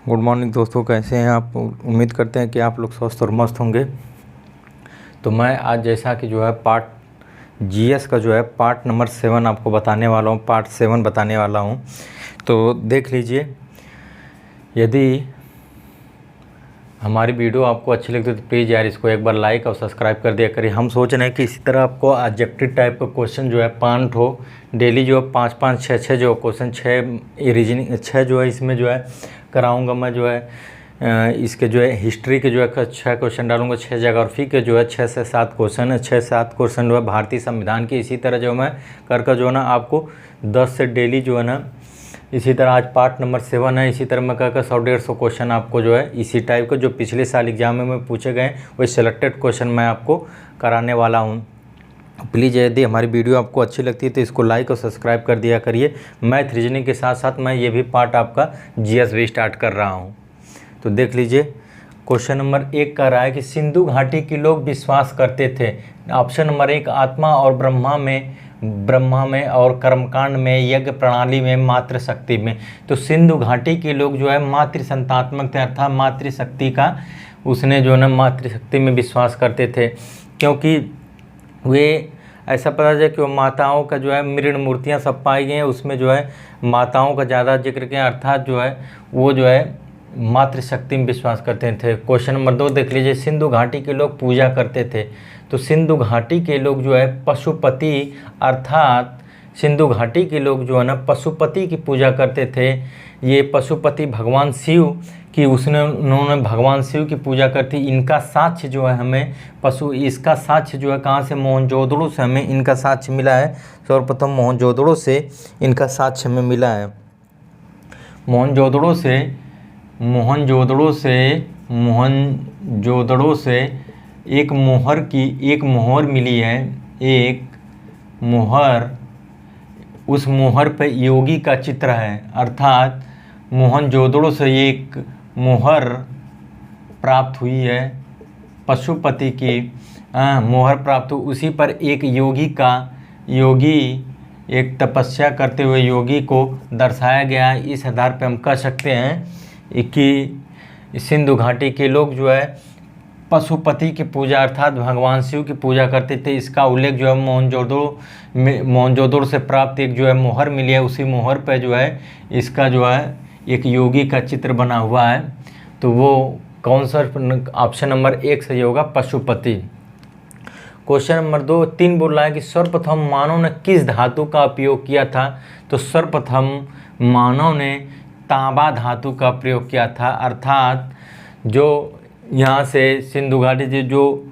Good morning दोस्तों, कैसे हैं आप। उम्मीद करते हैं कि आप लोग स्वस्थ और मस्त होंगे। तो मैं आज जैसा कि जो है पार्ट जीएस का जो है पार्ट नंबर 7 आपको बताने वाला हूँ, पार्ट 7 बताने वाला हूँ। तो देख लीजिए, यदि हमारी वीडियो आपको अच्छी लगती है तो प्लीज़ यार इसको एक बार लाइक और सब्सक्राइब कर दिया करिए। हम सोच रहे हैं कि इसी तरह आपको ऑब्जेक्टिव टाइप का क्वेश्चन जो है 5 हो डेली, जो है 5-5, 6-6 जो क्वेश्चन 6 रीजनिंग 6 जो है इसमें जो है कराऊंगा मैं। जो है इसके जो है हिस्ट्री के जो है 6 क्वेश्चन डालूंगा, 6 ज्योग्राफी के जो है 6 से 7 क्वेश्चन है, 6-7 क्वेश्चन जो है भारतीय संविधान के। इसी तरह जो मैं कर जो है ना आपको 10 से डेली जो है ना, इसी तरह आज पार्ट नंबर 7 है। इसी तरह मैं कहकर 100-150 क्वेश्चन आपको जो है इसी टाइप का जो पिछले साल एग्जाम में पूछे गए वही सिलेक्टेड क्वेश्चन मैं आपको कराने वाला हूँ। प्लीज़ यदि हमारी वीडियो आपको अच्छी लगती है तो इसको लाइक और सब्सक्राइब कर दिया करिए। मैथ रीजनिंग के साथ साथ मैं ये भी पार्ट आपका जीएस भी स्टार्ट कर रहा हूँ। तो देख लीजिए, क्वेश्चन नंबर 1 कह रहा है कि सिंधु घाटी के लोग विश्वास करते थे। ऑप्शन नंबर 1 आत्मा और ब्रह्मा में और कर्मकांड में, यज्ञ प्रणाली में, मातृशक्ति में। तो सिंधु घाटी के लोग जो है मातृ संतात्मक थे, अर्थात मातृशक्ति का उसने जो है ना मातृशक्ति में विश्वास करते थे, क्योंकि वे ऐसा पता चला कि वो माताओं का जो है मृण मूर्तियाँ सब पाई गई हैं, उसमें जो है माताओं का ज़्यादा जिक्र किया, अर्थात जो है वो जो है मातृशक्ति में विश्वास करते थे। क्वेश्चन नंबर 2 देख लीजिए, सिंधु घाटी के लोग पूजा करते थे। तो सिंधु घाटी के लोग जो है पशुपति, अर्थात सिंधु घाटी के लोग जो है ना पशुपति की पूजा करते थे। ये पशुपति भगवान शिव की उन्होंने भगवान शिव की पूजा करती। इनका साक्ष्य जो है हमें इसका साक्ष्य जो है कहाँ से, मोहनजोदड़ो से हमें इनका साक्ष्य मिला है। सर्वप्रथम मोहनजोदड़ो से इनका साक्ष्य हमें मिला है। मोहनजोदड़ो से एक मोहर मिली है। एक मोहर, उस मोहर पे योगी का चित्र है, अर्थात मोहनजोदड़ो से एक मोहर प्राप्त हुई है, पशुपति की मोहर प्राप्त हुई। उसी पर एक योगी एक तपस्या करते हुए योगी को दर्शाया गया है। इस आधार पर हम कह सकते हैं कि सिंधु घाटी के लोग जो है पशुपति की पूजा अर्थात भगवान शिव की पूजा करते थे। इसका उल्लेख जो है मोहनजोदड़ो से प्राप्त एक जो है मोहर मिली है, उसी मोहर पर जो है इसका जो है एक योगी का चित्र बना हुआ है। तो वो कौन सा, ऑप्शन नंबर 1 सही होगा, पशुपति। क्वेश्चन नंबर 3 बोल रहा है कि सर्वप्रथम मानव ने किस धातु का उपयोग किया था। तो सर्वप्रथम मानव ने तांबा धातु का प्रयोग किया था, अर्थात जो यहाँ से सिंधु घाटी से जो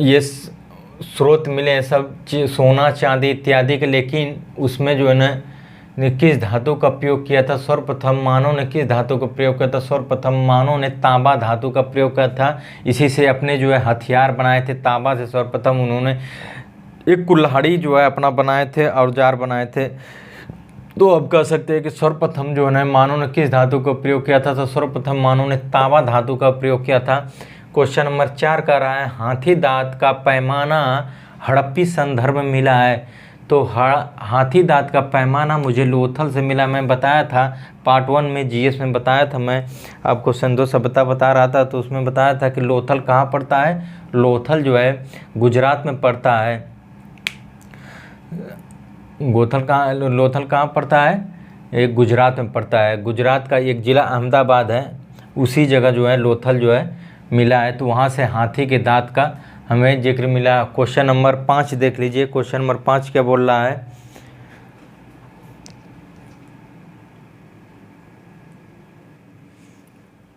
ये स्रोत मिले हैं सब सोना चांदी इत्यादि के, लेकिन उसमें जो है ना किस धातु का प्रयोग किया था। सर्वप्रथम मानव ने किस धातु का प्रयोग किया था। सर्वप्रथम मानव ने तांबा धातु का प्रयोग किया था। इसी से अपने जो है हथियार बनाए थे। तांबा से सर्वप्रथम उन्होंने एक कुल्हाड़ी जो है अपना बनाए थे, औजार बनाए थे। तो अब कह सकते हैं कि सर्वप्रथम जो है ना मानव ने किस धातु का प्रयोग किया था। तो सर्वप्रथम मानव ने तांबा धातु का प्रयोग किया था। क्वेश्चन नंबर 4 का रहा है हाथी दांत का पैमाना हड़प्पी संदर्भ में मिला है। तो हाथी दांत का पैमाना मुझे लोथल से मिला। मैं बताया था पार्ट 1 में जीएस में बताया था, मैं आपको सिंधु सभ्यता बता रहा था, तो उसमें बताया था कि लोथल कहाँ पड़ता है। लोथल जो है गुजरात में पड़ता है। लोथल कहाँ पड़ता है, एक गुजरात में पड़ता है। गुजरात का एक ज़िला अहमदाबाद है, उसी जगह जो है लोथल जो है मिला है। तो वहाँ से हाथी के दांत का हमें जिक्र मिला। क्वेश्चन नंबर 5 देख लीजिए, क्वेश्चन नंबर 5 क्या बोल रहा है।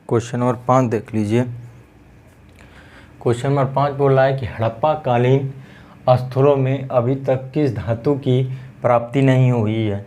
क्वेश्चन नंबर 5 देख लीजिए, क्वेश्चन नंबर 5 बोल रहा है कि हड़प्पा कालीन स्थलों में अभी तक किस धातु की प्राप्ति नहीं हुई है।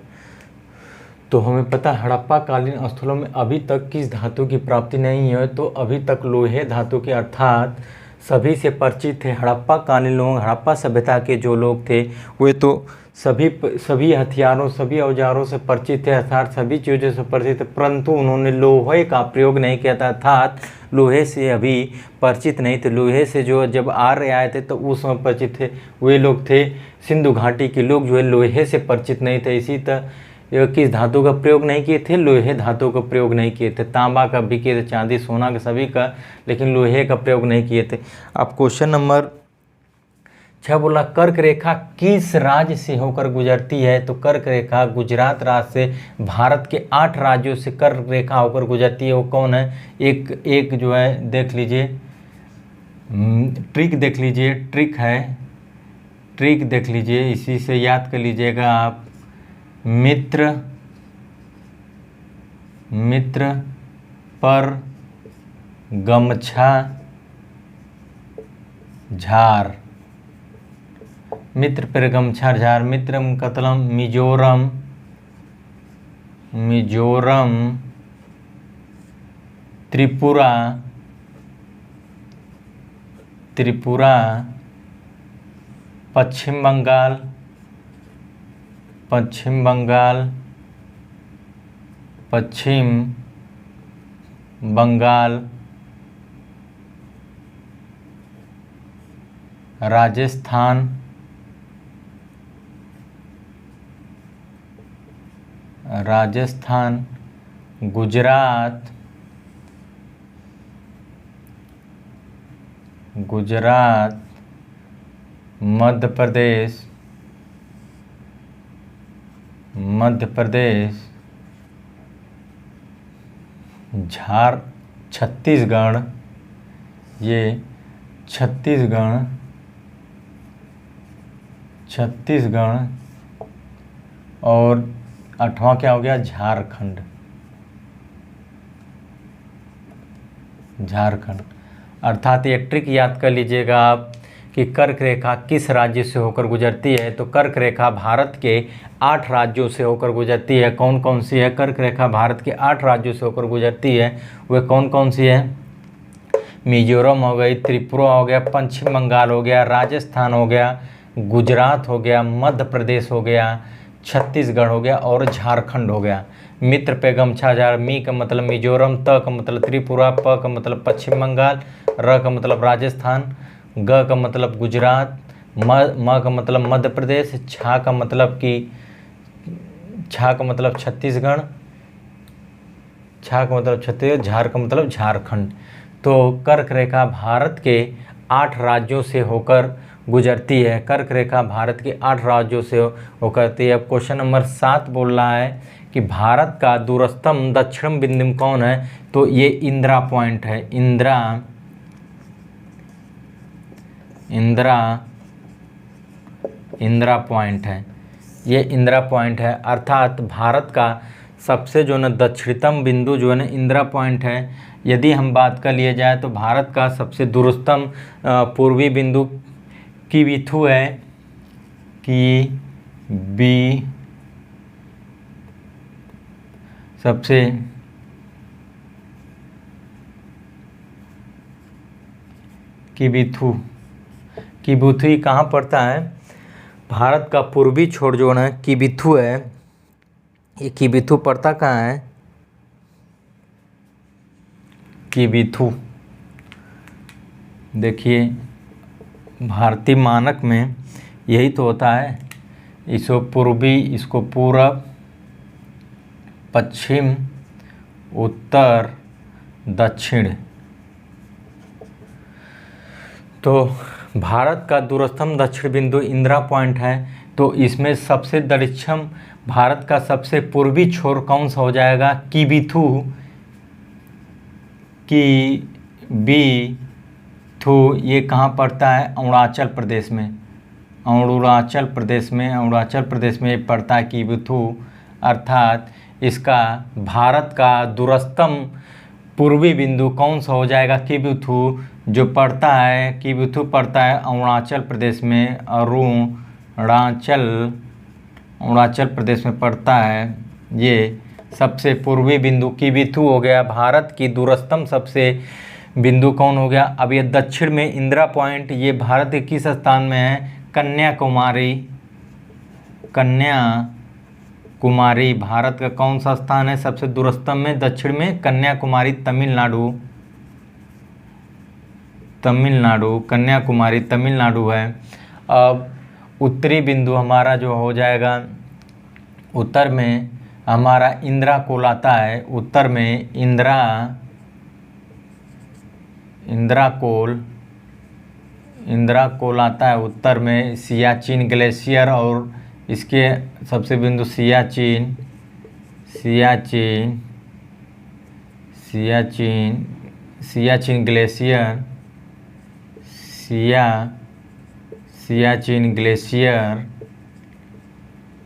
तो हमें पता है हड़प्पा कालीन स्थलों में अभी तक किस धातु की प्राप्ति नहीं है। तो अभी तक लोहे धातु के, अर्थात सभी से परिचित थे हड़प्पा कालीन लोग। हड़प्पा सभ्यता के जो लोग थे वे तो सभी हथियारों, सभी औजारों से परिचित थे, अर्थात सभी चीज़ों से परिचित थे, परंतु उन्होंने लोहे का प्रयोग नहीं किया था, अर्थात लोहे से अभी परिचित नहीं थे। लोहे से जो जब आर्य आए थे तो उस समय परिचित थे, वे लोग थे सिंधु घाटी के लोग जो है लोहे से परिचित नहीं थे। ये किस धातु का प्रयोग नहीं किए थे? लोहे धातु का प्रयोग नहीं किए थे। तांबा का भी किए थे, चांदी सोना का सभी का, लेकिन लोहे का प्रयोग नहीं किए थे। अब क्वेश्चन नंबर 6 बोला कर्क रेखा किस राज्य से होकर गुजरती है? तो कर्क रेखा गुजरात राज्य से भारत के 8 राज्यों से कर्क रेखा होकर गुजरती है। वो कौन है? एक जो है देख लीजिए, ट्रिक देख लीजिए, ट्रिक है, ट्रिक देख लीजिए, इसी से याद कर लीजिएगा आप। मित्र पर गमछा झार, मित्र पर गमछा झार, मित्र मतलब मिजोरम, त्रिपुरा, पश्चिम बंगाल, राजस्थान, गुजरात, मध्य प्रदेश, छत्तीसगढ़, ये छत्तीसगढ़ और 8वां क्या हो गया? झारखंड। अर्थात ये ट्रिक याद कर लीजिएगा आप कि कर्क रेखा किस राज्य से होकर गुजरती है। तो कर्क रेखा भारत के 8 राज्यों से होकर गुजरती है। कौन कौन सी है? कर्क रेखा भारत के 8 राज्यों से होकर गुजरती है। वे कौन कौन सी है? मिजोरम हो गई, त्रिपुरा हो गया, पश्चिम बंगाल हो गया, राजस्थान हो गया, गुजरात हो गया, मध्य प्रदेश हो गया, छत्तीसगढ़ हो गया और झारखंड हो गया। मित्र पे गमछा झार, मी का मतलब मिजोरम, त का मतलब त्रिपुरा, प का मतलब पश्चिम बंगाल, र का मतलब राजस्थान, ग का मतलब गुजरात, म का मतलब मध्य प्रदेश, छा का मतलब छत्तीसगढ़, झार का मतलब झारखंड। तो कर्क रेखा भारत के 8 राज्यों से होकर गुजरती है। कर्क रेखा भारत के 8 राज्यों से होकर। अब क्वेश्चन नंबर 7 बोल रहा है कि भारत का दूरस्थम दक्षिण बिंदु कौन है? तो ये इंदिरा पॉइंट है। इंदिरा पॉइंट है, ये इंदिरा पॉइंट है। अर्थात भारत का सबसे जो है दक्षिणतम बिंदु जो है ना इंदिरा पॉइंट है। यदि हम बात कर लिए जाए तो भारत का सबसे दूरस्थम पूर्वी बिंदु किबिथु है, किबिथु कहाँ पड़ता है? भारत का पूर्वी छोर जो है किबिथु है। ये किबिथु पड़ता कहाँ है? किबिथु देखिए भारतीय मानक में यही तो होता है। इसको पूर्वी, इसको पूरब, पश्चिम, उत्तर, दक्षिण। तो भारत का दूरस्थम दक्षिण बिंदु इंदिरा पॉइंट है। तो इसमें सबसे दक्षिण भारत का सबसे पूर्वी छोर कौन सा हो जाएगा? किबिथु। ये कहाँ पड़ता है? अरुणाचल प्रदेश में ये पड़ता है किबिथु। अर्थात इसका भारत का दूरस्थम पूर्वी बिंदु कौन सा हो जाएगा? किबिथु, जो पड़ता है किबिथु पड़ता है अरुणाचल प्रदेश में। अरुणाचल प्रदेश में पड़ता है। ये सबसे पूर्वी बिंदु किबिथु हो गया। भारत की दूरस्थम सबसे बिंदु कौन हो गया? अब ये दक्षिण में इंदिरा पॉइंट, ये भारत के किस स्थान में है? कन्याकुमारी भारत का कौन सा स्थान है सबसे दूरस्थम में? दक्षिण में कन्याकुमारी, कन्याकुमारी तमिलनाडु है। अब उत्तरी बिंदु हमारा जो हो जाएगा, उत्तर में हमारा इंदिरा कोल आता है, उत्तर में इंदिरा कोल आता है उत्तर में। सियाचिन ग्लेशियर और इसके सबसे बिंदु सियाचिन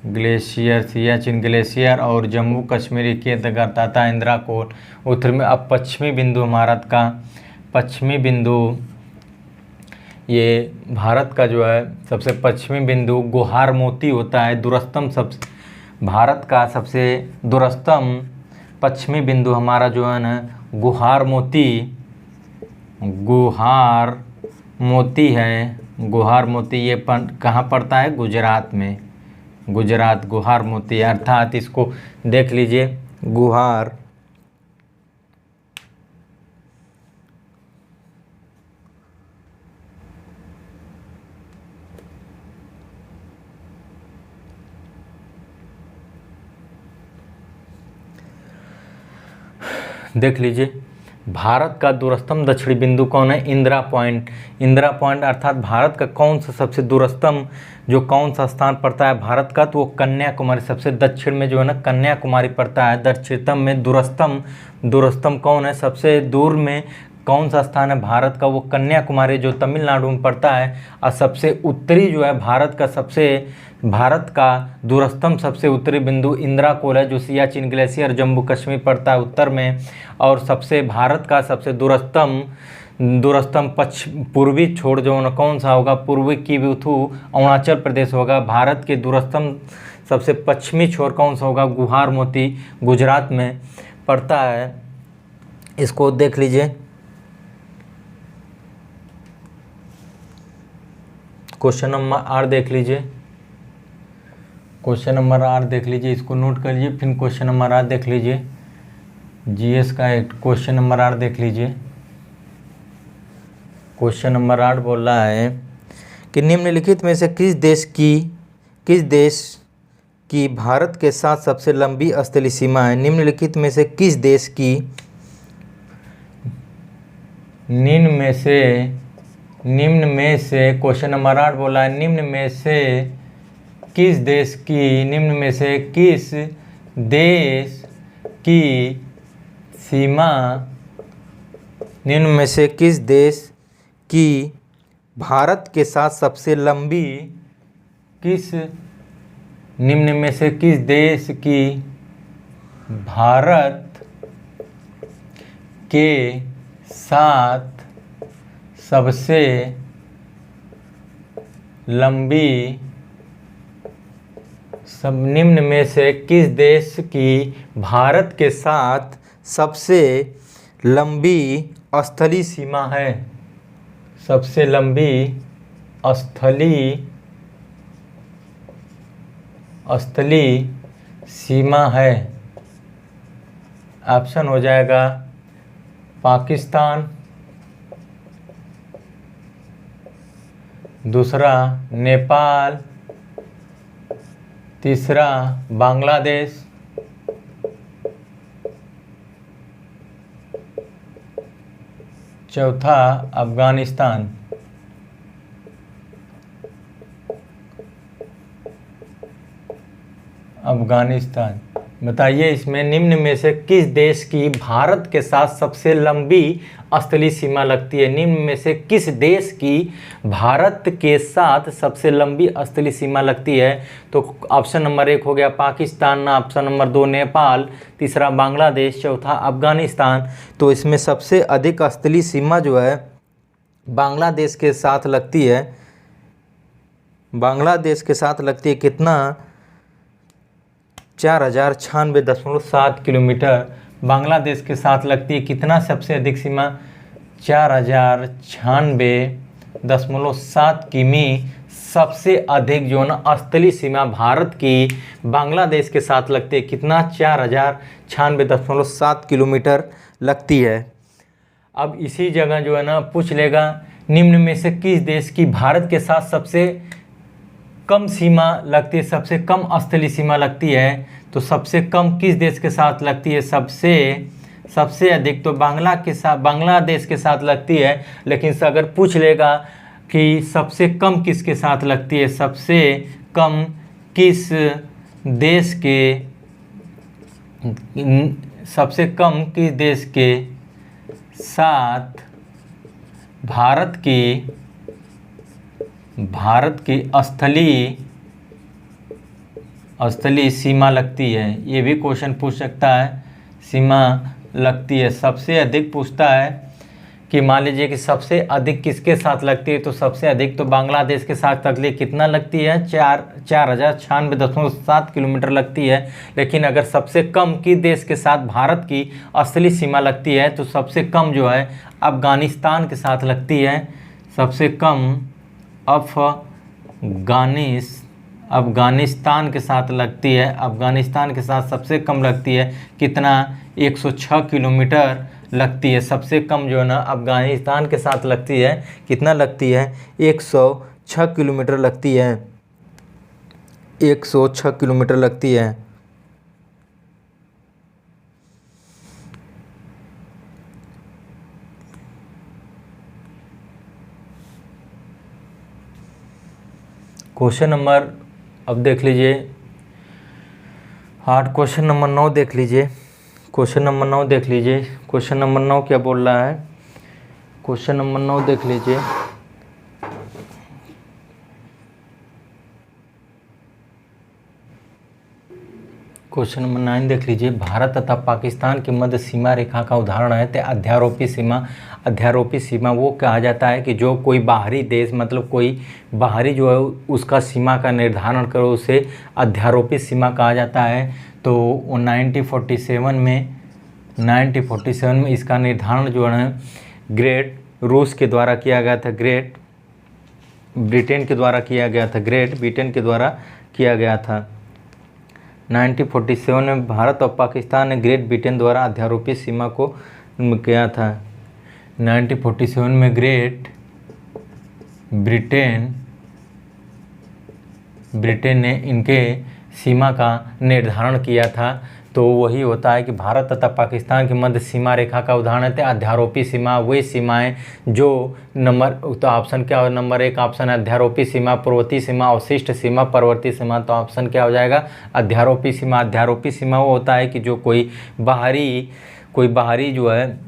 ग्लेशियर, सियाचिन ग्लेशियर और जम्मू कश्मीर के अंतर्गत आता है इंदिरा कोल। उत्तर में अब पश्चिमी बिंदु भारत का, पश्चिमी बिंदु, ये भारत का जो है सबसे पश्चिमी बिंदु गुहार मोती होता है। दूरस्थम भारत का सबसे दूरस्थम पश्चिमी बिंदु हमारा जो है ना गुहार मोती है। गुहार मोती ये कहाँ पड़ता है? गुजरात में। गुजरात गुहार मोती, अर्थात इसको देख लीजिए गुहार देख लीजिए। भारत का दूरस्थम दक्षिणी बिंदु कौन है? इंदिरा पॉइंट। इंदिरा पॉइंट अर्थात भारत का कौन सा सबसे दूरस्थम जो कौन सा स्थान पड़ता है भारत का? तो वो कन्याकुमारी, सबसे दक्षिण में जो है ना कन्याकुमारी पड़ता है। दक्षिणतम में दूरस्थम कौन है? सबसे दूर में कौन सा स्थान है भारत का? वो कन्याकुमारी जो तमिलनाडु में पड़ता है। और सबसे उत्तरी जो है भारत का दूरस्थम सबसे उत्तरी बिंदु इंदिरा कोल है, जो सियाचिन ग्लेशियर जम्मू कश्मीर पड़ता है उत्तर में। और सबसे भारत का सबसे दूरस्थम पूर्वी छोर जो है कौन सा होगा? पूर्वी किवुथु अरुणाचल प्रदेश होगा। भारत के दूरस्थम सबसे पश्चिमी छोर कौन सा होगा? गुहार मोती गुजरात में पड़ता है। इसको देख लीजिए। क्वेश्चन नंबर 8 देख लीजिए। क्वेश्चन नंबर 8 देख लीजिए, इसको नोट कर लीजिए। फिर क्वेश्चन नंबर 8 देख लीजिए। जीएस का एक क्वेश्चन नंबर 8 देख लीजिए। क्वेश्चन नंबर 8 बोल रहा है कि निम्नलिखित में से किस देश की भारत के साथ सबसे लंबी स्थलीय सीमा है? निम्नलिखित में से किस देश की निम्न में से क्वेश्चन नंबर 8 बोला है निम्न में से किस देश की सीमा, निम्न में से किस देश की भारत के साथ सबसे लंबी, निम्न में से किस देश की भारत के साथ सबसे लंबी, निम्न में से किस देश की भारत के साथ सबसे लंबी स्थलीय सीमा है? सबसे लंबी स्थलीय सीमा है। ऑप्शन हो जाएगा पाकिस्तान, दूसरा नेपाल, तीसरा बांग्लादेश, चौथा अफगानिस्तान। बताइए इसमें निम्न में से किस देश की भारत के साथ सबसे लंबी स्थलीय सीमा लगती है? निम्न में से किस देश की भारत के साथ सबसे लंबी स्थलीय सीमा लगती है? तो ऑप्शन नंबर 1 हो गया पाकिस्तान, ऑप्शन नंबर 2 नेपाल, तीसरा बांग्लादेश, चौथा अफगानिस्तान। तो इसमें सबसे अधिक स्थलीय सीमा जो है बांग्लादेश के साथ लगती है। बांग्लादेश के साथ लगती है कितना? 4096.7 किलोमीटर बांग्लादेश के साथ लगती है। कितना सबसे अधिक सीमा? 4096.7 किमी सबसे अधिक जो ना स्थलीय सीमा भारत की बांग्लादेश के साथ लगती है। कितना? 4096.7 किलोमीटर लगती है। अब इसी जगह जो है ना पूछ लेगा निम्न में से किस देश की भारत के साथ सबसे कम सीमा लगती है, सबसे कम स्थलीय सीमा लगती है, तो सबसे कम किस देश के साथ लगती है? सबसे अधिक तो बांग्लादेश के साथ लगती है। लेकिन अगर पूछ लेगा कि सबसे कम किसके साथ लगती है, सबसे कम किस देश के साथ भारत की स्थलीय सीमा लगती है, ये भी क्वेश्चन पूछ सकता है। सीमा लगती है, सबसे अधिक पूछता है कि मान लीजिए कि सबसे अधिक किसके साथ लगती है, तो सबसे अधिक तो बांग्लादेश के साथ लगती है। कितना लगती है? 4096.7 किलोमीटर लगती है। लेकिन अगर सबसे कम किस देश के साथ भारत की असली सीमा लगती है, तो सबसे कम जो है अफगानिस्तान के साथ लगती है। सबसे कम अफगानिस्तान के साथ लगती है। अफगानिस्तान के साथ सबसे कम लगती है, कितना? 106 किलोमीटर लगती है। सबसे कम जो है ना अफगानिस्तान के साथ लगती है, कितना लगती है? 106 किलोमीटर लगती है। 106 किलोमीटर लगती है। क्वेश्चन नंबर, अब देख लीजिए 8, क्वेश्चन नंबर 9 देख लीजिए। क्वेश्चन नंबर 9 देख लीजिए। क्वेश्चन नंबर 9 क्या बोल रहा है? क्वेश्चन नंबर 9 देख लीजिए। क्वेश्चन नंबर 9 देख लीजिए। भारत तथा पाकिस्तान के मध्य सीमा रेखा का उदाहरण है तो अध्यारोपी सीमा। अध्यारोपी सीमा वो कहा जाता है कि जो कोई बाहरी देश, मतलब कोई बाहरी जो है उसका सीमा का निर्धारण करो, उसे अध्यारोपी सीमा कहा जाता है। तो 1947 में इसका निर्धारण जो है ग्रेट रूस के द्वारा किया गया था, ग्रेट ब्रिटेन के द्वारा किया गया था, ग्रेट ब्रिटेन के द्वारा किया गया था। 1947 में भारत और पाकिस्तान ने ग्रेट ब्रिटेन द्वारा अध्यारोपी सीमा को किया था। 1947 में ग्रेट ब्रिटेन ने इनके सीमा का निर्धारण किया था। तो वही होता है कि भारत तथा पाकिस्तान के मध्य सीमा रेखा का उदाहरण है अध्यारोपी सीमा। वही सीमाएं जो नंबर, तो ऑप्शन क्या हो? नंबर 1 ऑप्शन है अध्यारोपी सीमा, पूर्ववर्ती सीमा, अवशिष्ट सीमा, परवर्ती सीमा। तो ऑप्शन क्या हो जाएगा? अध्यारोपी सीमा। अध्यारोपी सीमा वो होता है कि जो कोई बाहरी जो है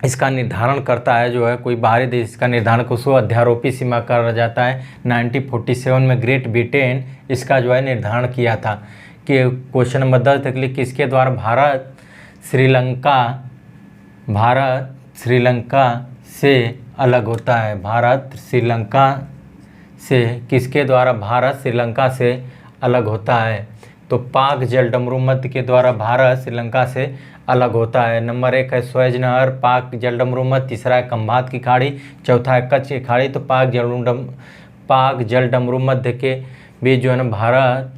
इसका निर्धारण करता है, जो है कोई बाहरी देश का निर्धारण को उसको अध्यारोपी सीमा कहा जाता है। 1947 में ग्रेट ब्रिटेन इसका जो है निर्धारण किया था। कि क्वेश्चन नंबर 10 तक लिए किसके द्वारा भारत श्रीलंका से अलग होता है? भारत श्रीलंका से किसके द्वारा भारत श्रीलंका से अलग होता है? तो पाक जलडमरू मध्य के द्वारा भारत श्रीलंका से अलग होता है। नंबर 1 है स्वेज नहर, पाक जलडमरू मध्य। तीसरा है खंभात की खाड़ी, चौथा है कच्छ की खाड़ी। तो पाक जलडमरू मध्य के बीच जो है ना भारत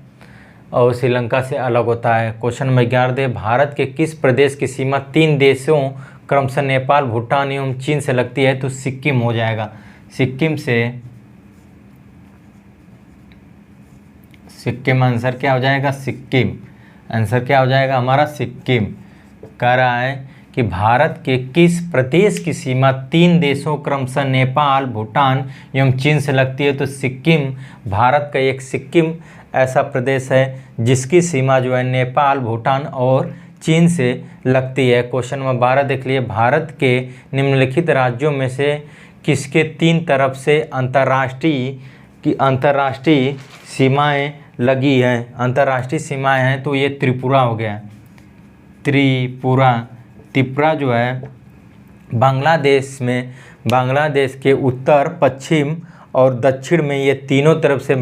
और श्रीलंका से अलग होता है। क्वेश्चन नंबर 11 दे, भारत के किस प्रदेश की सीमा 3 देशों क्रमशः नेपाल, भूटान एवं चीन से लगती है? तो सिक्किम हो जाएगा। सिक्किम आंसर क्या हो जाएगा? सिक्किम आंसर क्या हो जाएगा हमारा? सिक्किम। कह रहा है कि भारत के किस प्रदेश की सीमा 3 देशों क्रमशः नेपाल, भूटान एवं चीन से लगती है? तो सिक्किम, भारत का एक सिक्किम ऐसा प्रदेश है जिसकी सीमा जो है नेपाल, भूटान और चीन से लगती है। क्वेश्चन नंबर 12 देख लिए। भारत के निम्नलिखित राज्यों में से किसके 3 तरफ से अंतर्राष्ट्रीय सीमाएं लगी हैं? अंतर्राष्ट्रीय सीमाएं हैं तो ये त्रिपुरा हो गया। त्रिपुरा जो है बांग्लादेश के उत्तर, पश्चिम और दक्षिण में ये तीनों तरफ से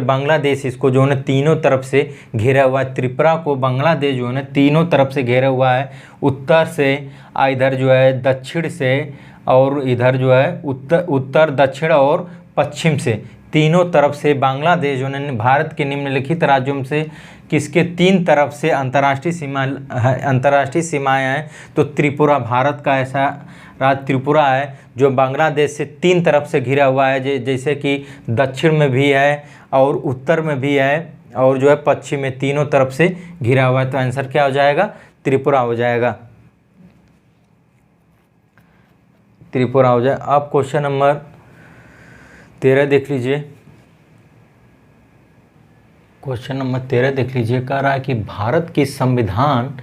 बांग्लादेश इसको जो है ना तीनों तरफ से घेरा हुआ है। त्रिपुरा को बांग्लादेश जो है ना तीनों तरफ से घेरा हुआ है। उत्तर से इधर जो है दक्षिण से, और इधर जो है उत्तर, दक्षिण और पश्चिम से तीनों तरफ से बांग्लादेश जो है भारत के निम्नलिखित राज्यों में से किसके 3 तरफ से अंतर्राष्ट्रीय सीमाएं हैं? तो त्रिपुरा, भारत का ऐसा राज्य त्रिपुरा है जो बांग्लादेश से 3 तरफ से घिरा हुआ है, जैसे कि दक्षिण में भी है और उत्तर में भी है और जो है पश्चिम में, तीनों तरफ से घिरा हुआ है। तो आंसर क्या हो जाएगा? त्रिपुरा हो जाएगा, त्रिपुरा हो जाए। अब क्वेश्चन नंबर 13 देख लीजिए। क्वेश्चन नंबर 13 देख लीजिए, कह रहा है कि भारत की संविधान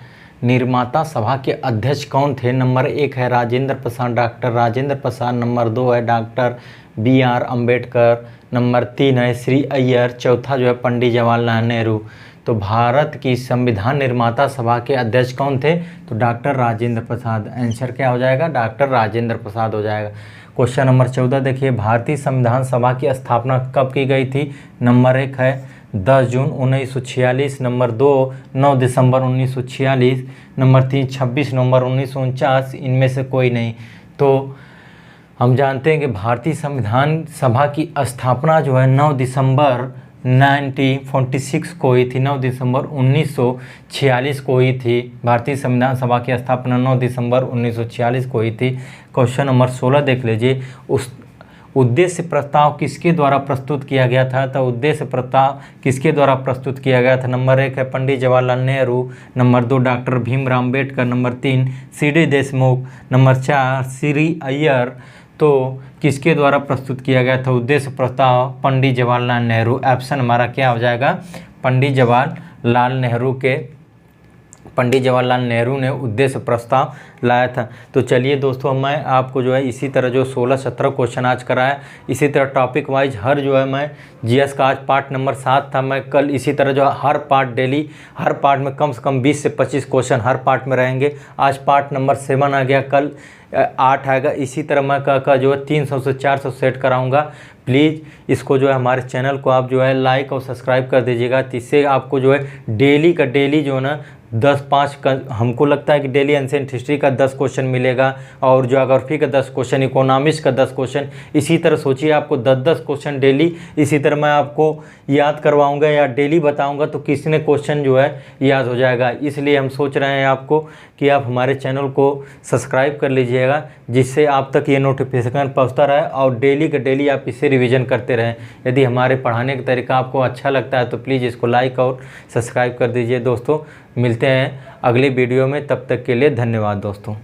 निर्माता सभा के अध्यक्ष कौन थे? नंबर 1 है राजेंद्र प्रसाद, डॉक्टर राजेंद्र प्रसाद। नंबर 2 है डॉक्टर BR अम्बेडकर। नंबर 3 है श्री अय्यर। चौथा जो है पंडित जवाहरलाल नेहरू। तो भारत की संविधान निर्माता सभा के अध्यक्ष कौन थे? तो डॉक्टर राजेंद्र प्रसाद। आंसर क्या हो जाएगा? डॉक्टर राजेंद्र प्रसाद हो जाएगा। क्वेश्चन नंबर 14 देखिए, भारतीय संविधान सभा की स्थापना कब की गई थी? नंबर 1 है 10 जून 1946। नंबर 2 9 दिसंबर 1946। नंबर 3 26 नवंबर 1949। इनमें से कोई नहीं। तो हम जानते हैं कि भारतीय संविधान सभा की स्थापना जो है 9 दिसंबर 1946 को हुई थी। 9 दिसंबर 1946 को हुई थी। भारतीय संविधान सभा की स्थापना 9 दिसंबर 1946 को हुई थी। क्वेश्चन नंबर 16 देख लीजिए, उस उद्देश्य प्रस्ताव किसके द्वारा प्रस्तुत किया गया था? तो उद्देश्य प्रस्ताव किसके द्वारा प्रस्तुत किया गया था? नंबर 1 है Pandit Jawaharlal Nehru. Number 2 doctor Bhimrao Ambedkar. Number 3 CD Deshmukh. Number 4 Shri Iyer. तो किसके द्वारा प्रस्तुत किया गया था उद्देश्य प्रस्ताव? पंडित जवाहरलाल नेहरू। ऑप्शन हमारा क्या हो जाएगा? पंडित जवाहरलाल नेहरू ने उद्देश्य प्रस्ताव लाया था। तो चलिए दोस्तों, मैं आपको जो है इसी तरह जो 16-17 क्वेश्चन आज कराया, इसी तरह टॉपिक वाइज हर जो है मैं GS का आज पार्ट नंबर 7 था। मैं कल इसी तरह जो हर पार्ट डेली, हर पार्ट में कम से कम 20 से 25 क्वेश्चन हर पार्ट में रहेंगे। आज पार्ट नंबर 7 आ गया, कल 8 आएगा। इसी तरह मैं का जो है 300 से 400 सेट कराऊंगा। प्लीज़ इसको जो है हमारे चैनल को आप जो है लाइक और सब्सक्राइब कर दीजिएगा। इससे आपको जो है डेली का डेली जो है ना 10-5 का, हमको लगता है कि डेली एंशिएंट हिस्ट्री का 10 क्वेश्चन मिलेगा और ज्योग्राफी का 10 क्वेश्चन, इकोनॉमिक्स का 10 क्वेश्चन। इसी तरह सोचिए आपको 10-10 क्वेश्चन डेली इसी तरह मैं आपको याद करवाऊंगा या डेली बताऊंगा, तो किसी ने क्वेश्चन जो है याद हो जाएगा। इसलिए हम सोच रहे हैं आपको कि आप हमारे चैनल को सब्सक्राइब कर लीजिएगा, जिससे आप तक ये नोटिफिकेशन पहुँचता रहे और डेली का डेली आप इसे रिविज़न करते रहें। यदि हमारे पढ़ाने का तरीका आपको अच्छा लगता है तो प्लीज़ इसको लाइक और सब्सक्राइब कर दीजिए। दोस्तों मिलते हैं अगले वीडियो में, तब तक के लिए धन्यवाद दोस्तों।